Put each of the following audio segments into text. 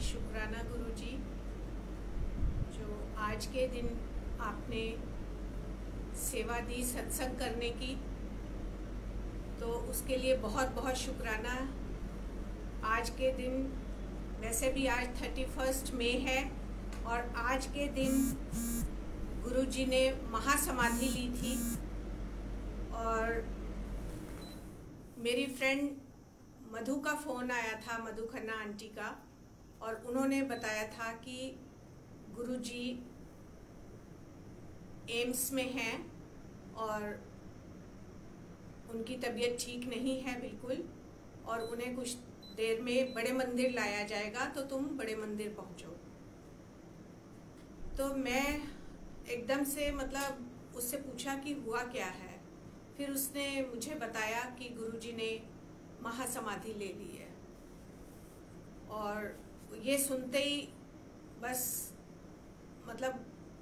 शुक्राना गुरुजी, जो आज के दिन आपने सेवा दी सत्संग करने की, तो उसके लिए बहुत बहुत शुक्राना। आज के दिन वैसे भी आज 31 मई है और आज के दिन गुरुजी ने महासमाधि ली थी और मेरी फ्रेंड मधु का फ़ोन आया था, मधु खन्ना आंटी का, और उन्होंने बताया था कि गुरुजी एम्स में हैं और उनकी तबीयत ठीक नहीं है बिल्कुल, और उन्हें कुछ देर में बड़े मंदिर लाया जाएगा, तो तुम बड़े मंदिर पहुंचो। तो मैं एकदम से उससे पूछा कि हुआ क्या है। फिर उसने मुझे बताया कि गुरुजी ने महासमाधि ले ली है, और ये सुनते ही बस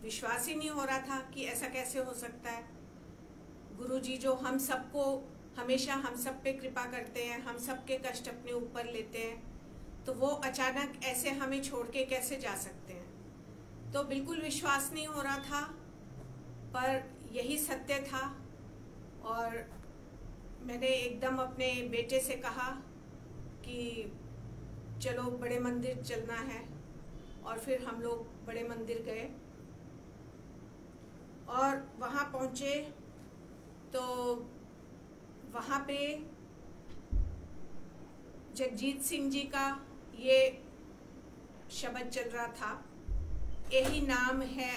विश्वास ही नहीं हो रहा था कि ऐसा कैसे हो सकता है। गुरुजी जो हम सबको हमेशा हम सब पे कृपा करते हैं, हम सब के कष्ट अपने ऊपर लेते हैं, तो वो अचानक ऐसे हमें छोड़ के कैसे जा सकते हैं। तो बिल्कुल विश्वास नहीं हो रहा था, पर यही सत्य था। और मैंने एकदम अपने बेटे से कहा कि चलो बड़े मंदिर चलना है, और फिर हम लोग बड़े मंदिर गए और वहाँ पहुँचे तो वहाँ पे जगजीत सिंह जी का ये शब्द चल रहा था, यही नाम है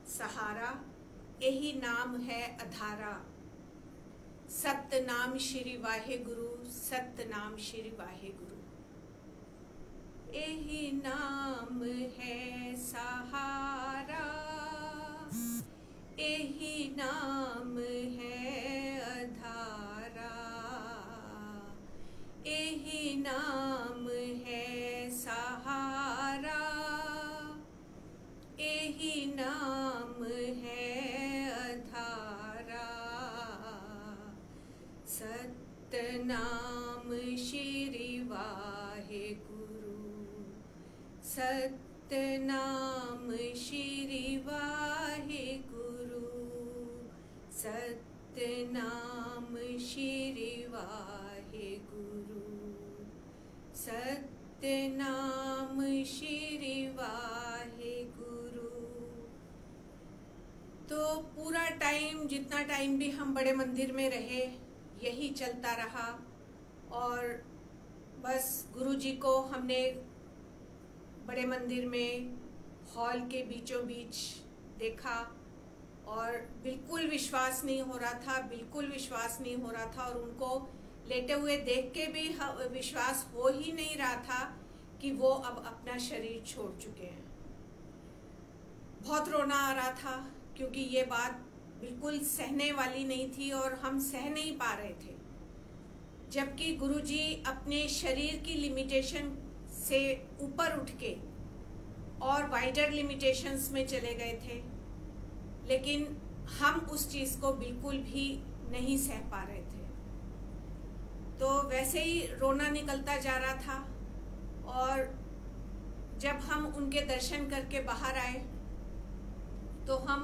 सहारा, यही नाम है अधारा, सत्य नाम श्री वाहे गुरु, सत्य नाम श्री वाहे गुरु। यही नाम है सहारा, यही नाम है अधारा, यही नाम है सहारा, यही नाम है अधारा, सत्य नाम श्री वाहे गुरु, सत्य नाम श्री वाहे गुरु, सत्य नाम श्री वाहे गुरु, सत्य नाम श्री वाहे गुरु। तो पूरा टाइम, जितना टाइम भी हम बड़े मंदिर में रहे, यही चलता रहा। और बस गुरुजी को हमने बड़े मंदिर में हॉल के बीचों बीच देखा और बिल्कुल विश्वास नहीं हो रहा था, बिल्कुल विश्वास नहीं हो रहा था। और उनको लेटे हुए देख के भी विश्वास हो ही नहीं रहा था कि वो अब अपना शरीर छोड़ चुके हैं। बहुत रोना आ रहा था, क्योंकि ये बात बिल्कुल सहने वाली नहीं थी और हम सह नहीं पा रहे थे। जबकि गुरुजी अपने शरीर की लिमिटेशन से ऊपर उठ के और वाइडर लिमिटेशंस में चले गए थे, लेकिन हम उस चीज़ को बिल्कुल भी नहीं सह पा रहे थे। तो वैसे ही रोना निकलता जा रहा था। और जब हम उनके दर्शन करके बाहर आए, तो हम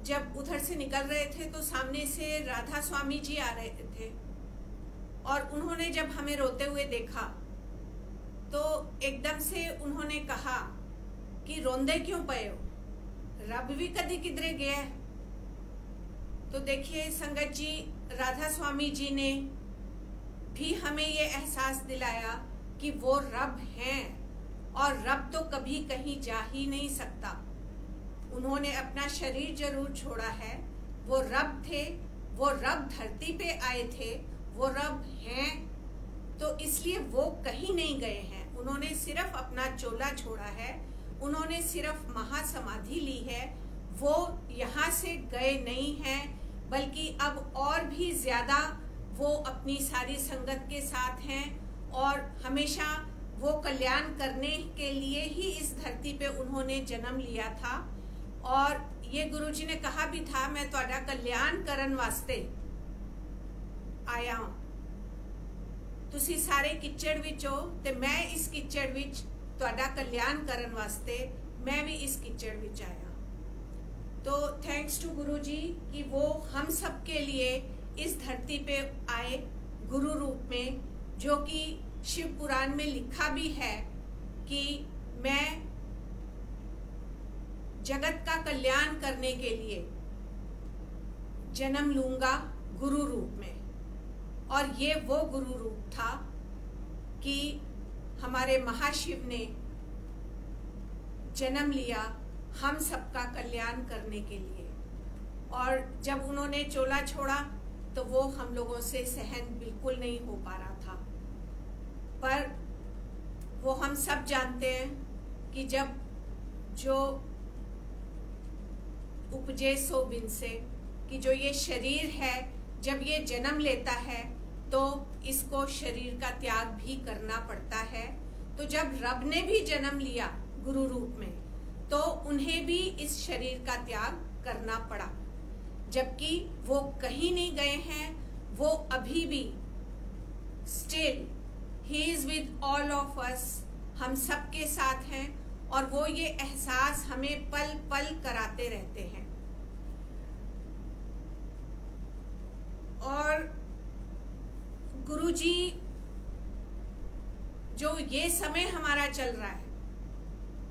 जब उधर से निकल रहे थे तो सामने से राधा स्वामी जी आ रहे थे, और उन्होंने जब हमें रोते हुए देखा तो एकदम से उन्होंने कहा कि रोंदे क्यों पए हो, रब भी कदी किधरे गया। तो देखिए संगत जी, राधा स्वामी जी ने भी हमें ये एहसास दिलाया कि वो रब हैं, और रब तो कभी कहीं जा ही नहीं सकता। उन्होंने अपना शरीर जरूर छोड़ा है, वो रब थे, वो रब धरती पे आए थे, वो रब हैं, तो इसलिए वो कहीं नहीं गए हैं। उन्होंने सिर्फ अपना चोला छोड़ा है, उन्होंने सिर्फ महासमाधि ली है, वो यहाँ से गए नहीं हैं, बल्कि अब और भी ज्यादा वो अपनी सारी संगत के साथ हैं, और हमेशा वो कल्याण करने के लिए ही इस धरती पे उन्होंने जन्म लिया था। और ये गुरुजी ने कहा भी था, मैं ਤੁਹਾਡਾ कल्याण करन वास्ते आया हूं। ਤੁਸੀਂ ਸਾਰੇ किच्चड़ विच हो ते मैं इस किच्चड़ विच ਤੁਹਾਡਾ कल्याण करन वास्ते मैं भी इस कीचड़ विच आया। तो थैंक्स टू गुरु जी कि वो हम सब के लिए इस धरती पे आए गुरु रूप में, जो कि शिव पुराण में लिखा भी है कि मैं जगत का कल्याण करने के लिए जन्म लूंगा गुरु रूप में। और ये वो गुरु रूप था कि हमारे महाशिव ने जन्म लिया हम सबका कल्याण करने के लिए। और जब उन्होंने चोला छोड़ा तो वो हम लोगों से सहन बिल्कुल नहीं हो पा रहा था। पर वो हम सब जानते हैं कि जब जो उपजे सो बिन से, कि जो ये शरीर है जब ये जन्म लेता है तो इसको शरीर का त्याग भी करना पड़ता है। तो जब रब ने भी जन्म लिया गुरु रूप में तो उन्हें भी इस शरीर का त्याग करना पड़ा, जबकि वो कहीं नहीं गए हैं। वो अभी भी still he is with all of us, हम सबके साथ हैं। और वो ये एहसास हमें पल पल कराते रहते हैं। और गुरुजी जो ये समय हमारा चल रहा है,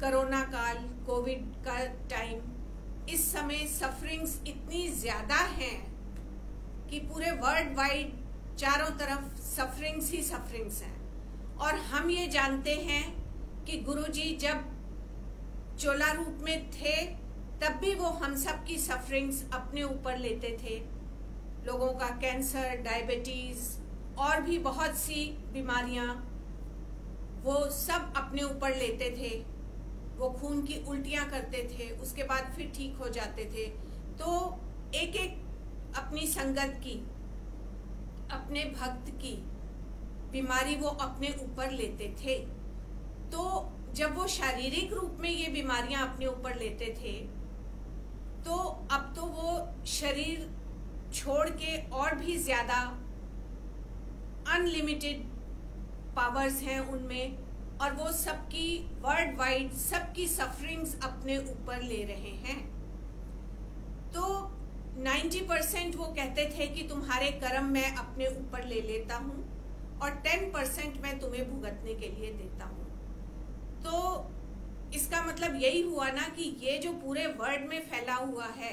कोरोना काल, कोविड का टाइम, इस समय सफरिंग्स इतनी ज्यादा हैं कि पूरे वर्ल्ड वाइड चारों तरफ सफरिंग्स ही सफरिंग्स हैं। और हम ये जानते हैं कि गुरुजी जब चोला रूप में थे तब भी वो हम सब की सफरिंग्स अपने ऊपर लेते थे। लोगों का कैंसर, डायबिटीज और भी बहुत सी बीमारियां वो सब अपने ऊपर लेते थे। वो खून की उल्टियां करते थे, उसके बाद फिर ठीक हो जाते थे। तो एक एक अपनी संगत की, अपने भक्त की बीमारी वो अपने ऊपर लेते थे। तो जब वो शारीरिक रूप में ये बीमारियां अपने ऊपर लेते थे तो अब तो वो शरीर छोड़ के और भी ज्यादा अनलिमिटेड पावर्स हैं उनमें, और वो सबकी वर्ल्ड वाइड सबकी सफरिंग्स अपने ऊपर ले रहे हैं। तो 90% वो कहते थे कि तुम्हारे कर्म मैं अपने ऊपर ले लेता हूँ और 10% मैं तुम्हें भुगतने के लिए देता हूँ। तो इसका मतलब यही हुआ ना कि ये जो पूरे वर्ल्ड में फैला हुआ है,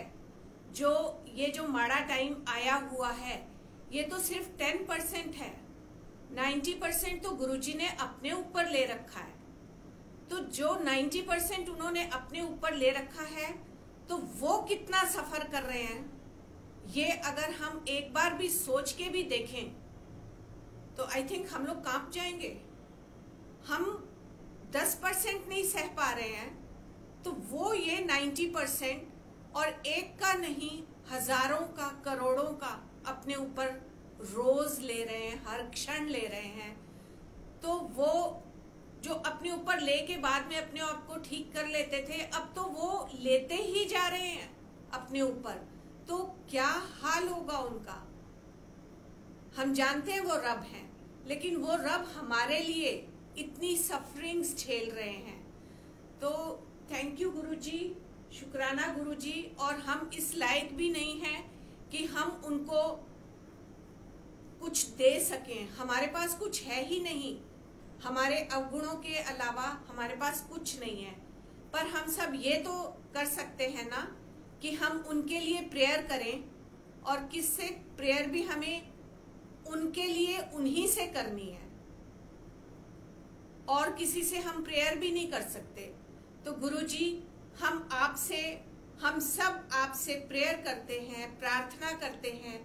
ये जो माड़ा टाइम आया हुआ है, ये तो सिर्फ 10% है। 90% तो गुरुजी ने अपने ऊपर ले रखा है। तो जो 90% उन्होंने अपने ऊपर ले रखा है तो वो कितना सफर कर रहे हैं, ये अगर हम एक बार भी सोच के भी देखें तो आई थिंक हम लोग कांप जाएंगे। हम 10% नहीं सह पा रहे हैं तो वो ये 90% और एक का नहीं हजारों का, करोड़ों का अपने ऊपर रोज ले रहे हैं, हर क्षण ले रहे हैं। तो वो जो अपने ऊपर लेके बाद में अपने आप को ठीक कर लेते थे, अब तो वो लेते ही जा रहे हैं अपने ऊपर। तो क्या हाल होगा उनका। हम जानते हैं वो रब हैं, लेकिन वो रब हमारे लिए इतनी सफरिंग्स झेल रहे हैं। तो थैंक यू गुरुजी, शुक्राना गुरुजी। और हम इस लायक भी नहीं हैं कि हम उनको कुछ दे सकें, हमारे पास कुछ है ही नहीं। हमारे अवगुणों के अलावा हमारे पास कुछ नहीं है। पर हम सब ये तो कर सकते हैं ना कि हम उनके लिए प्रेयर करें, और किससे प्रेयर भी हमें उनके लिए उन्हीं से करनी है, और किसी से हम प्रेयर भी नहीं कर सकते। तो गुरुजी हम सब आपसे प्रेयर करते हैं, प्रार्थना करते हैं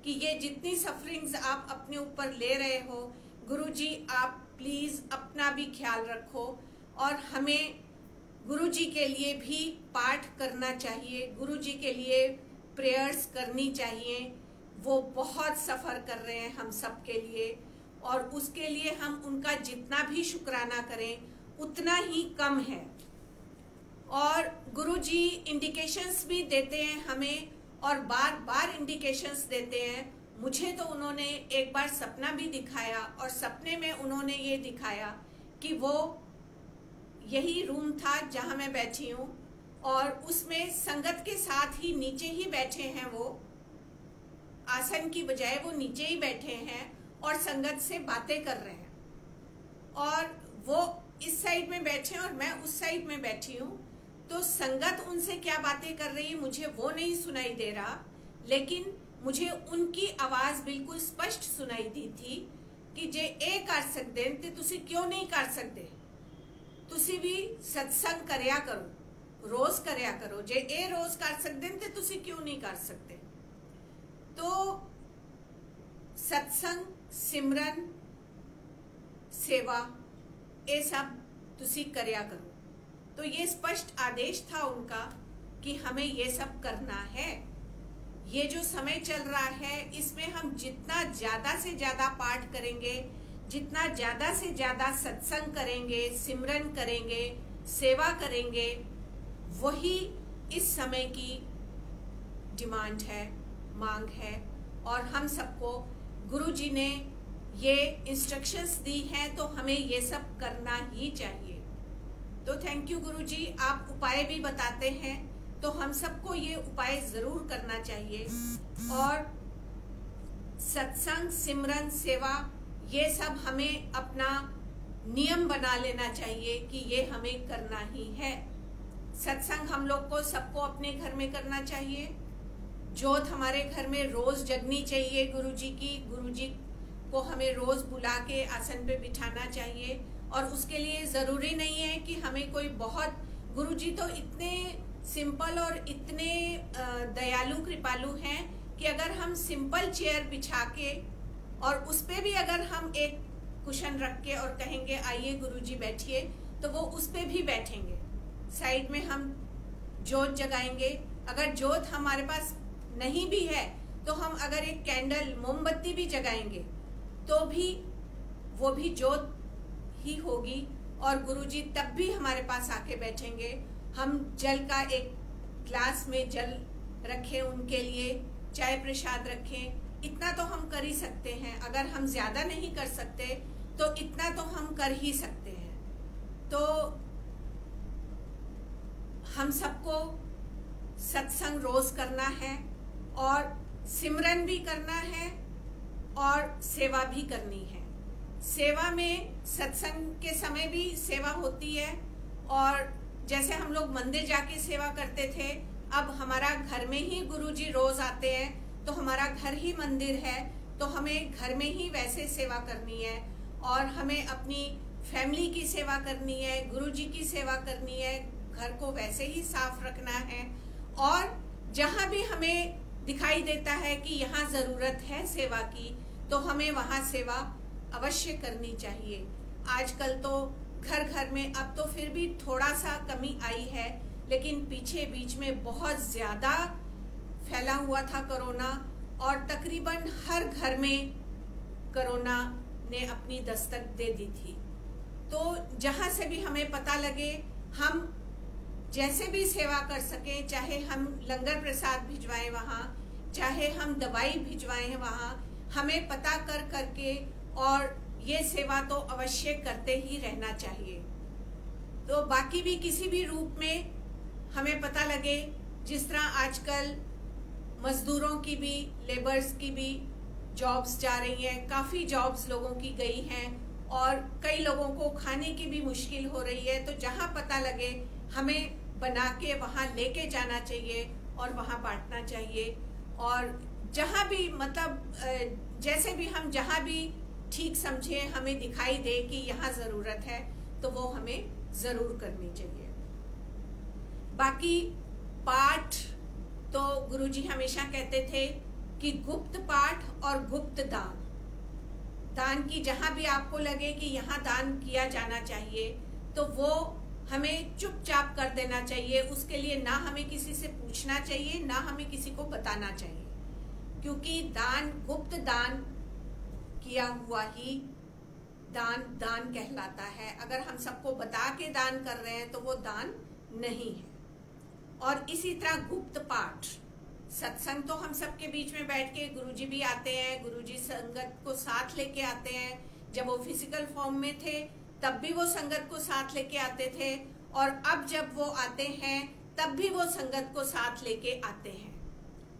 कि ये जितनी सफरिंग्स आप अपने ऊपर ले रहे हो, गुरुजी आप प्लीज अपना भी ख्याल रखो। और हमें गुरुजी के लिए भी पाठ करना चाहिए, गुरुजी के लिए प्रेयर्स करनी चाहिए। वो बहुत सफर कर रहे हैं हम सब के लिए, और उसके लिए हम उनका जितना भी शुक्राना करें उतना ही कम है। और गुरुजी इंडिकेशंस भी देते हैं हमें, और बार बार इंडिकेशंस देते हैं। मुझे तो उन्होंने एक बार सपना भी दिखाया, और सपने में उन्होंने ये दिखाया कि वो यही रूम था जहां मैं बैठी हूँ, और उसमें संगत के साथ ही नीचे ही बैठे हैं वो, आसन की बजाय वो नीचे ही बैठे हैं और संगत से बातें कर रहे हैं। और वो इस साइड में बैठे हैं और मैं उस साइड में बैठी हूँ। तो संगत उनसे क्या बातें कर रही है मुझे वो नहीं सुनाई दे रहा, लेकिन मुझे उनकी आवाज बिल्कुल स्पष्ट सुनाई दी थी कि जे ए कर सकते ते तुसी क्यों नहीं कर सकते, तुसी भी सत्संग करया करो, रोज करया करो, जे ए रोज कर सकते ते तुसी क्यों नहीं कर सकते। तो सत्संग, सिमरन, सेवा ये सब तुसी करया करो। तो ये स्पष्ट आदेश था उनका कि हमें ये सब करना है। ये जो समय चल रहा है इसमें हम जितना ज्यादा से ज्यादा पाठ करेंगे, जितना ज्यादा से ज्यादा सत्संग करेंगे, सिमरन करेंगे, सेवा करेंगे, वही इस समय की डिमांड है, मांग है। और हम सबको गुरुजी ने ये इंस्ट्रक्शंस दी हैं, तो हमें ये सब करना ही चाहिए। तो थैंक यू गुरुजी, आप उपाय भी बताते हैं, तो हम सबको ये उपाय जरूर करना चाहिए। और सत्संग, सिमरन, सेवा ये सब हमें अपना नियम बना लेना चाहिए कि ये हमें करना ही है। सत्संग हम लोग को सबको अपने घर में करना चाहिए। जोत हमारे घर में रोज जगनी चाहिए गुरुजी की। गुरुजी को हमें रोज बुला के आसन पे बिठाना चाहिए। और उसके लिए जरूरी नहीं है कि हमें कोई बहुत, गुरुजी तो इतने सिंपल और इतने दयालु कृपालु हैं कि अगर हम सिंपल चेयर बिछा के और उस पे भी अगर हम एक कुशन रख के और कहेंगे आइए गुरुजी बैठिए, तो वो उस पे भी बैठेंगे। साइड में हम जोत जगाएंगे। अगर जोत हमारे पास नहीं भी है तो हम अगर एक कैंडल, मोमबत्ती भी जगाएंगे तो भी वो भी जोत ही होगी, और गुरुजी तब भी हमारे पास आके बैठेंगे। हम जल का एक ग्लास में जल रखें उनके लिए, चाय प्रसाद रखें, इतना तो हम कर ही सकते हैं। अगर हम ज्यादा नहीं कर सकते तो इतना तो हम कर ही सकते हैं। तो हम सबको सत्संग रोज करना है, और सिमरन भी करना है, और सेवा भी करनी है। सेवा में सत्संग के समय भी सेवा होती है, और जैसे हम लोग मंदिर जाके सेवा करते थे, अब हमारा घर में ही गुरुजी रोज आते हैं, तो हमारा घर ही मंदिर है, तो हमें घर में ही वैसे सेवा करनी है। और हमें अपनी फैमिली की सेवा करनी है, गुरुजी की सेवा करनी है, घर को वैसे ही साफ रखना है। और जहाँ भी हमें दिखाई देता है कि यहाँ जरूरत है सेवा की, तो हमें वहाँ सेवा अवश्य करनी चाहिए। आजकल तो घर घर में, अब तो फिर भी थोड़ा सा कमी आई है, लेकिन पीछे बीच में बहुत ज्यादा फैला हुआ था कोरोना, और तकरीबन हर घर में कोरोना ने अपनी दस्तक दे दी थी। तो जहां से भी हमें पता लगे, हम जैसे भी सेवा कर सके, चाहे हम लंगर प्रसाद भिजवाएं वहाँ, चाहे हम दवाई भिजवाएं वहाँ, हमें पता कर करके और ये सेवा तो अवश्य करते ही रहना चाहिए। तो बाकी भी किसी भी रूप में हमें पता लगे, जिस तरह आजकल मजदूरों की भी, लेबर्स की भी जॉब्स जा रही हैं, काफी जॉब्स लोगों की गई हैं, और कई लोगों को खाने की भी मुश्किल हो रही है। तो जहां पता लगे हमें बना के वहां लेके जाना चाहिए और वहां बांटना चाहिए। और जहां भी, मतलब जैसे भी हम जहां भी ठीक समझे, हमें दिखाई दे कि यहाँ जरूरत है, तो वो हमें जरूर करनी चाहिए। बाकी पाठ तो गुरुजी हमेशा कहते थे कि गुप्त पाठ और गुप्त दान, दान की जहां भी आपको लगे कि यहाँ दान किया जाना चाहिए, तो वो हमें चुपचाप कर देना चाहिए। उसके लिए ना हमें किसी से पूछना चाहिए, ना हमें किसी को बताना चाहिए, क्योंकि दान, गुप्त दान किया हुआ ही दान दान कहलाता है। अगर हम सबको बता के दान कर रहे हैं तो वो दान नहीं है। और इसी तरह गुप्त पाठ, सत्संग तो हम सबके बीच में बैठ के, गुरुजी भी आते हैं, गुरुजी संगत को साथ लेके आते हैं। जब वो फिजिकल फॉर्म में थे तब भी वो संगत को साथ लेके आते थे, और अब जब वो आते हैं तब भी वो संगत को साथ लेके आते हैं,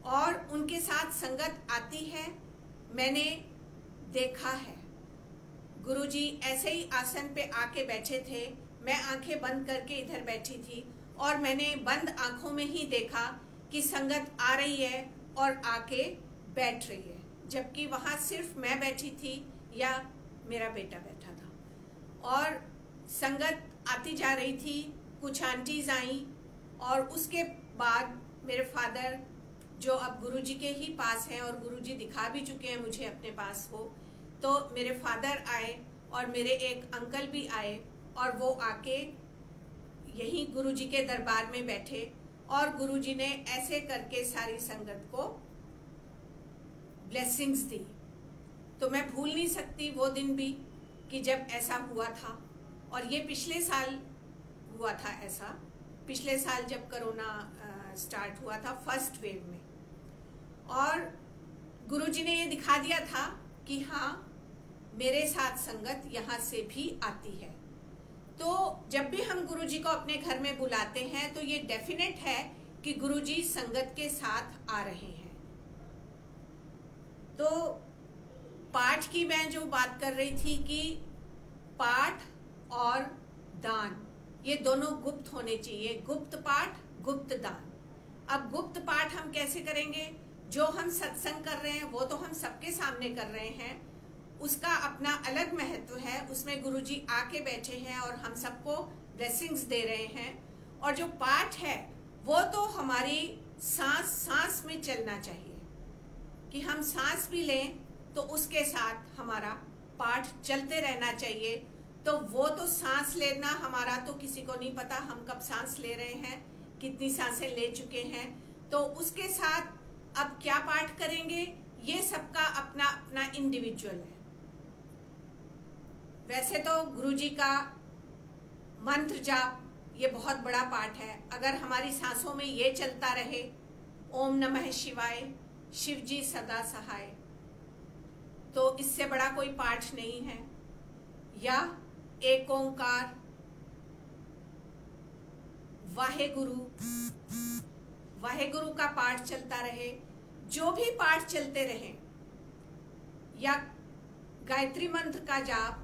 और उनके साथ संगत आती है। मैंने देखा है, गुरुजी ऐसे ही आसन पे आके बैठे थे, मैं आंखें बंद करके इधर बैठी थी, और मैंने बंद आंखों में ही देखा कि संगत आ रही है और आके बैठ रही है, जबकि वहां सिर्फ मैं बैठी थी या मेरा बेटा बैठा था। और संगत आती जा रही थी, कुछ आंटीज आई, और उसके बाद मेरे फादर जो अब गुरुजी के ही पास हैं, और गुरुजी दिखा भी चुके हैं मुझे अपने पास को, तो मेरे फादर आए और मेरे एक अंकल भी आए, और वो आके यही गुरुजी के दरबार में बैठे, और गुरुजी ने ऐसे करके सारी संगत को ब्लेसिंग्स दी। तो मैं भूल नहीं सकती वो दिन भी कि जब ऐसा हुआ था, और ये पिछले साल हुआ था ऐसा, पिछले साल जब कोरोना स्टार्ट हुआ था फर्स्ट वेव में, और गुरुजी ने ये दिखा दिया था कि हाँ मेरे साथ संगत यहाँ से भी आती है। तो जब भी हम गुरुजी को अपने घर में बुलाते हैं तो ये डेफिनेट है कि गुरुजी संगत के साथ आ रहे हैं। तो पाठ की मैं जो बात कर रही थी कि पाठ और दान ये दोनों गुप्त होने चाहिए, गुप्त पाठ गुप्त दान। अब गुप्त पाठ हम कैसे करेंगे? जो हम सत्संग कर रहे हैं वो तो हम सबके सामने कर रहे हैं, उसका अपना अलग महत्व है, उसमें गुरुजी आके बैठे हैं और हम सबको ब्लेसिंग्स दे रहे हैं। और जो पाठ है वो तो हमारी सांस सांस में चलना चाहिए, कि हम सांस भी लें तो उसके साथ हमारा पाठ चलते रहना चाहिए। तो वो तो सांस लेना हमारा तो किसी को नहीं पता हम कब सांस ले रहे हैं, कितनी सांसें ले चुके हैं, तो उसके साथ अब क्या पाठ करेंगे ये सबका अपना अपना इंडिविजुअल है। वैसे तो गुरुजी का मंत्र जाप ये बहुत बड़ा पाठ है। अगर हमारी सांसों में ये चलता रहे, ओम नमः शिवाय, शिव जी सदा सहाय, तो इससे बड़ा कोई पाठ नहीं है। या एक ओंकार, वाहेगुरु, वाहेगुरु का पाठ चलता रहे, जो भी पाठ चलते रहे, या गायत्री मंत्र का जाप,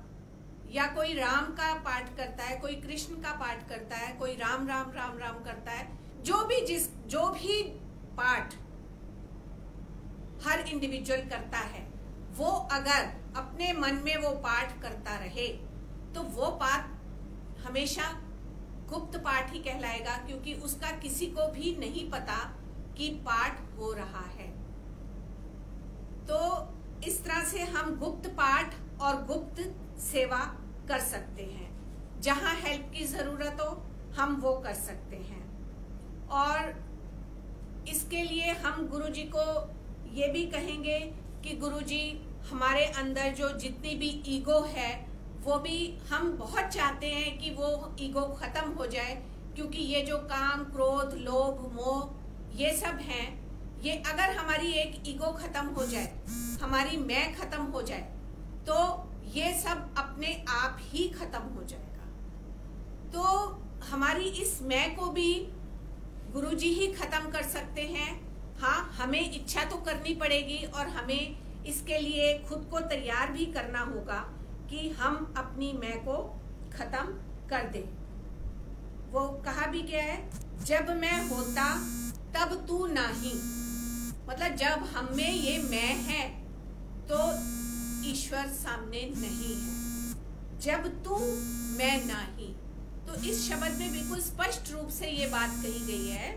या कोई राम का पाठ करता है, कोई कृष्ण का पाठ करता है, कोई राम राम राम राम करता है, जो भी पाठ हर इंडिविजुअल करता है, वो अगर अपने मन में वो पाठ करता रहे तो वो पाठ हमेशा गुप्त पाठ ही कहलाएगा, क्योंकि उसका किसी को भी नहीं पता कि पाठ हो रहा है। तो इस तरह से हम गुप्त पाठ और गुप्त सेवा कर सकते हैं। जहां हेल्प की जरूरत हो हम वो कर सकते हैं। और इसके लिए हम गुरुजी को ये भी कहेंगे कि गुरुजी हमारे अंदर जो जितनी भी ईगो है वो भी हम बहुत चाहते हैं कि वो ईगो खत्म हो जाए, क्योंकि ये जो काम क्रोध लोभ मोह ये सब हैं, ये अगर हमारी एक ईगो खत्म हो जाए, हमारी मैं खत्म हो जाए, तो ये सब अपने आप ही खत्म हो जाएगा। तो हमारी इस मैं को भी गुरुजी ही खत्म कर सकते हैं। हाँ, हमें इच्छा तो करनी पड़ेगी और हमें इसके लिए खुद को तैयार भी करना होगा कि हम अपनी मैं को खत्म कर दें। वो कहा भी क्या है, जब मैं होता तब तू नहीं, मतलब जब हम में ये मैं है तो ईश्वर सामने नहीं है, जब तू मैं नहीं। तो इस शब्द में बिल्कुल स्पष्ट रूप से ये बात कही गई है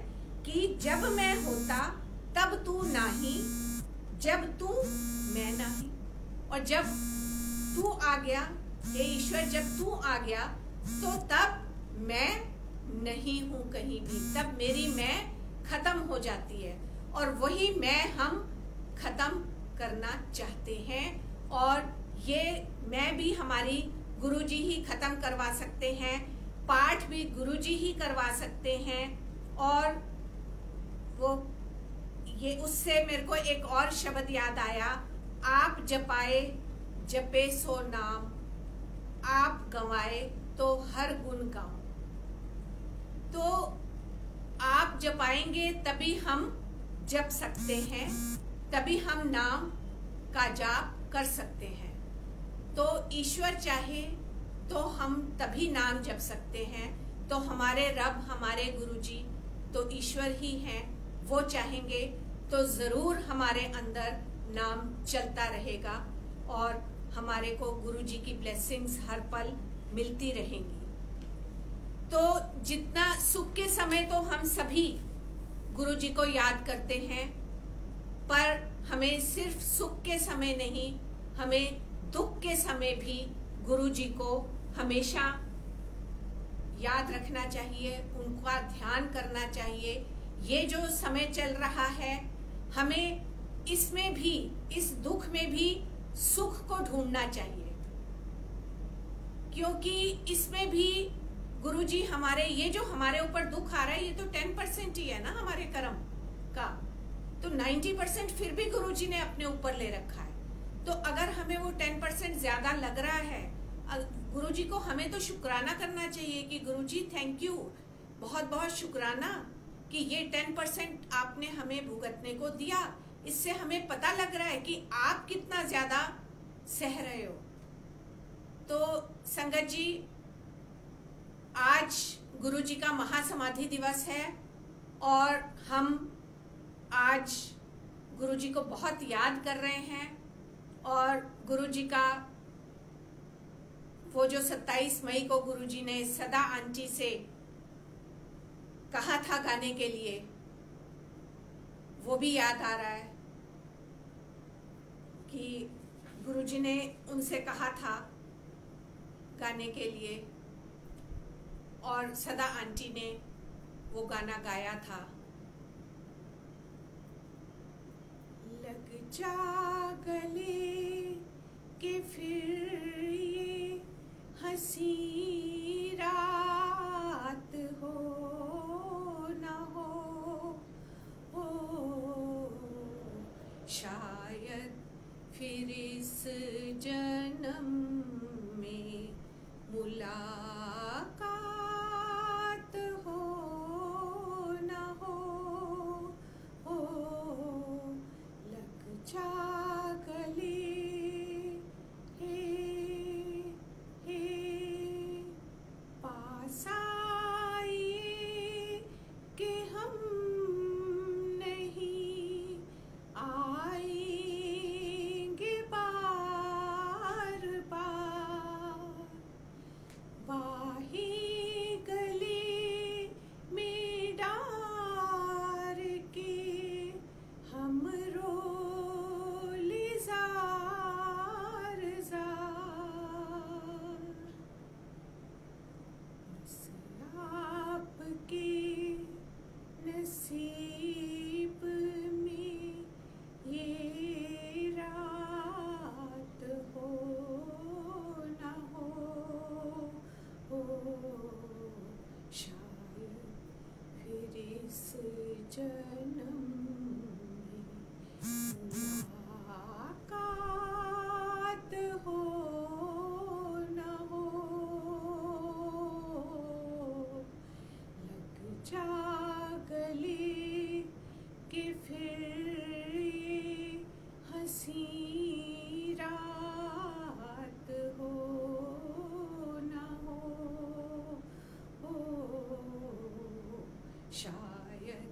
कि जब मैं होता तब तू नहीं, जब तू मैं नहीं। और जब तू आ गया, हे ईश्वर, जब तू आ गया तो तब मैं नहीं हूं कहीं भी, तब मेरी मैं खत्म हो जाती है। और वही मैं हम खत्म करना चाहते हैं, और ये मैं भी हमारी गुरुजी ही खत्म करवा सकते हैं, पाठ भी गुरुजी ही करवा सकते हैं। और वो ये उससे मेरे को एक और शब्द याद आया, आप जपाए जपे सो नाम, आप गवाए तो हर गुण गाओ। तो आप जपाएंगे तभी हम जप सकते हैं, तभी हम नाम का जाप कर सकते हैं। तो ईश्वर चाहे तो हम तभी नाम जप सकते हैं। तो हमारे रब, हमारे गुरुजी तो ईश्वर ही हैं। वो चाहेंगे तो जरूर हमारे अंदर नाम चलता रहेगा और हमारे को गुरुजी की ब्लेसिंग्स हर पल मिलती रहेंगी। तो जितना सुख के समय तो हम सभी गुरुजी को याद करते हैं, पर हमें सिर्फ सुख के समय नहीं, हमें दुख के समय भी गुरुजी को हमेशा याद रखना चाहिए, उनका ध्यान करना चाहिए। ये जो समय चल रहा है, हमें इसमें भी, इस दुख में भी सुख को ढूंढना चाहिए, क्योंकि इसमें भी गुरुजी हमारे, ये जो हमारे ऊपर दुख आ रहा है, ये तो 10% ही है ना हमारे कर्म का। तो 90% फिर भी गुरुजी ने अपने ऊपर ले रखा है। तो अगर हमें वो 10% ज्यादा लग रहा है, गुरुजी को हमें तो शुक्राना करना चाहिए कि गुरुजी थैंक यू, बहुत बहुत शुक्राना कि ये 10% आपने हमें भुगतने को दिया। इससे हमें पता लग रहा है कि आप कितना ज्यादा सह रहे हो। तो संगत जी, आज गुरुजी का महासमाधि दिवस है और हम आज गुरुजी को बहुत याद कर रहे हैं। और गुरुजी का वो जो 27 मई को गुरुजी ने सदा आंटी से कहा था गाने के लिए, वो भी याद आ रहा है कि गुरुजी ने उनसे कहा था गाने के लिए और सदा आंटी ने वो गाना गाया था। लग जा गले के फिर ये हंसी रात हो ना हो शायद फिर इस जन्म में मुलाकात हो ना हो लग जा गले पास आइए कि हम नहीं आएंगे बार बार। बाही गले में डार के हम रोले जार जार। आपके नसीब में ये रात हो ना हो शायद फिर इस जन्म में मुलाकात हो ना हो। लग जा गले कि फिर ये हंसी रात हो ना हो शायद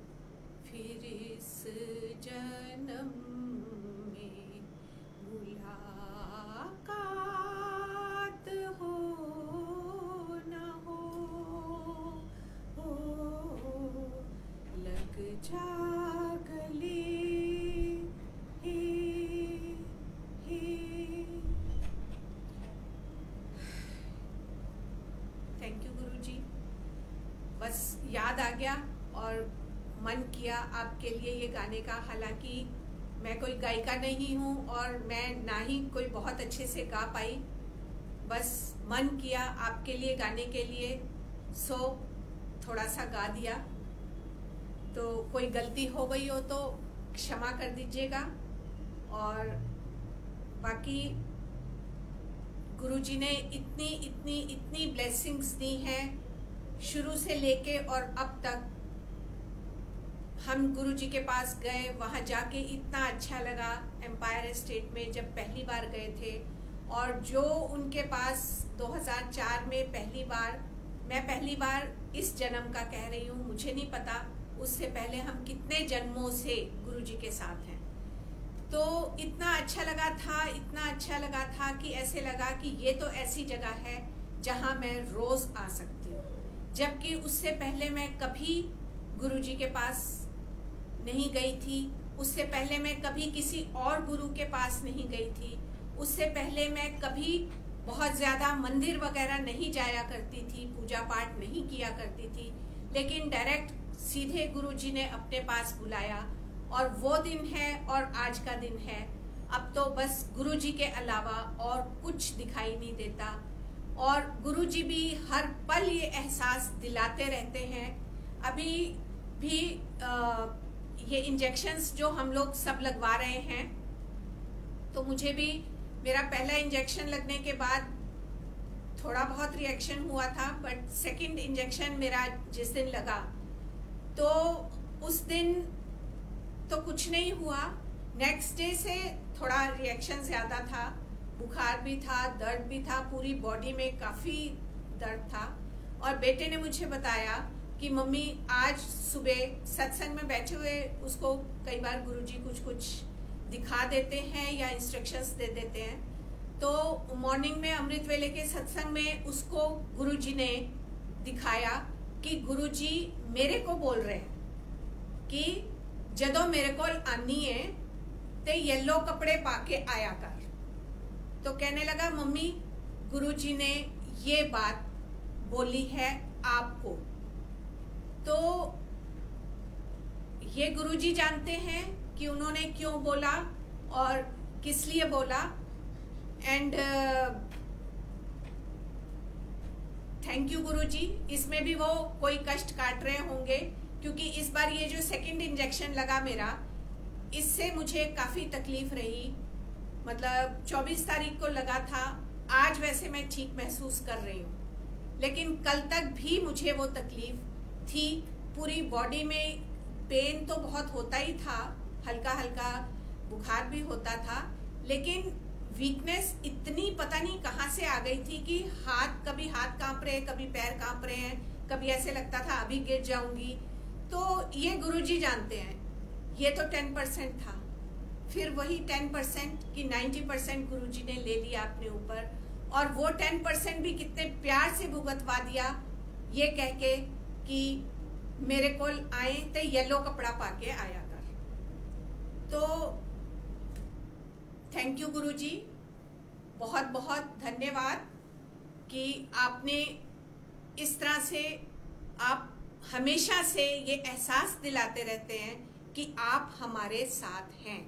फिर इस जन्म में मुलाकात हो ना हो लग जा गले थैंक यू गुरुजी। बस याद आ गया और मन किया आपके लिए ये गाने का। हालांकि मैं कोई गायिका नहीं हूँ और मैं ना ही कोई बहुत अच्छे से गा पाई, बस मन किया आपके लिए गाने के लिए, सो थोड़ा सा गा दिया। तो कोई गलती हो गई हो तो क्षमा कर दीजिएगा। और बाकी गुरुजी ने इतनी इतनी इतनी ब्लेसिंग्स दी हैं शुरू से लेके और अब तक। हम गुरुजी के पास गए, वहाँ जाके इतना अच्छा लगा। एम्पायर एस्टेट में जब पहली बार गए थे, और जो उनके पास 2004 में मैं पहली बार इस जन्म का कह रही हूँ, मुझे नहीं पता उससे पहले हम कितने जन्मों से गुरुजी के साथ हैं। तो इतना अच्छा लगा था कि ऐसे लगा कि ये तो ऐसी जगह है जहाँ मैं रोज आ सकती हूँ। जबकि उससे पहले मैं कभी गुरुजी के पास नहीं गई थी, उससे पहले मैं कभी किसी और गुरु के पास नहीं गई थी, उससे पहले मैं कभी बहुत ज़्यादा मंदिर वगैरह नहीं जाया करती थी, पूजा पाठ नहीं किया करती थी। लेकिन डायरेक्ट सीधे गुरुजी ने अपने पास बुलाया, और वो दिन है और आज का दिन है। अब तो बस गुरुजी के अलावा और कुछ दिखाई नहीं देता, और गुरुजी भी हर पल ये एहसास दिलाते रहते हैं। अभी भी ये इंजेक्शंस जो हम लोग सब लगवा रहे हैं, तो मुझे भी मेरा पहला इंजेक्शन लगने के बाद थोड़ा बहुत रिएक्शन हुआ था, बट सेकंड इंजेक्शन मेरा जिस दिन लगा, तो उस दिन तो कुछ नहीं हुआ। नेक्स्ट डे से थोड़ा रिएक्शन ज़्यादा था, बुखार भी था, दर्द भी था, पूरी बॉडी में काफ़ी दर्द था। और बेटे ने मुझे बताया कि मम्मी आज सुबह सत्संग में बैठे हुए उसको कई बार गुरुजी कुछ कुछ दिखा देते हैं या इंस्ट्रक्शंस दे देते हैं। तो मॉर्निंग में अमृत वेले के सत्संग में उसको गुरुजी ने दिखाया कि गुरुजी मेरे को बोल रहे हैं कि जदों मेरे को आनी है ते येलो कपड़े पाके आया कर। तो कहने लगा मम्मी गुरुजी ने ये बात बोली है आपको। तो ये गुरुजी जानते हैं कि उन्होंने क्यों बोला और किस लिए बोला। एंड थैंक यू गुरुजी। इसमें भी वो कोई कष्ट काट रहे होंगे, क्योंकि इस बार ये जो सेकंड इंजेक्शन लगा मेरा, इससे मुझे काफ़ी तकलीफ रही। मतलब 24 तारीख को लगा था, आज वैसे मैं ठीक महसूस कर रही हूँ, लेकिन कल तक भी मुझे वो तकलीफ थी। पूरी बॉडी में पेन तो बहुत होता ही था, हल्का हल्का बुखार भी होता था, लेकिन वीकनेस इतनी पता नहीं कहाँ से आ गई थी कि कभी हाथ कांप रहे हैं, कभी पैर कांप रहे हैं, कभी ऐसे लगता था अभी गिर जाऊंगी। तो ये गुरुजी जानते हैं। ये तो 10% था, फिर वही 10% कि 90% गुरुजी ने ले लिया अपने ऊपर, और वो 10% भी कितने प्यार से भुगतवा दिया, ये कह के कि मेरे को आए तो येलो कपड़ा पाके आया कर। तो थैंक यू गुरुजी, बहुत बहुत धन्यवाद कि आपने इस तरह से, आप हमेशा से ये एहसास दिलाते रहते हैं कि आप हमारे साथ हैं।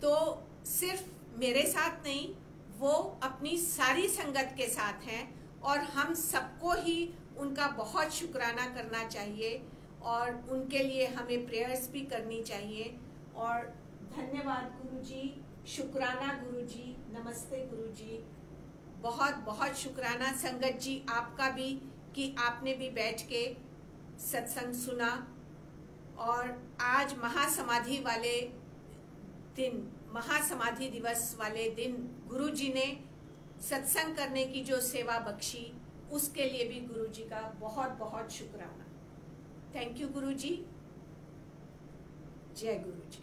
तो सिर्फ मेरे साथ नहीं, वो अपनी सारी संगत के साथ हैं, और हम सबको ही उनका बहुत शुक्राना करना चाहिए, और उनके लिए हमें प्रेयर्स भी करनी चाहिए। और धन्यवाद गुरुजी, शुक्राना गुरुजी, नमस्ते गुरुजी, बहुत बहुत शुक्राना संगत जी आपका भी कि आपने भी बैठ के सत्संग सुना। और आज महासमाधि वाले दिन, महासमाधि दिवस वाले दिन गुरुजी ने सत्संग करने की जो सेवा बख्शी, उसके लिए भी गुरुजी का बहुत बहुत शुक्राना। थैंक यू गुरुजी। जय गुरुजी।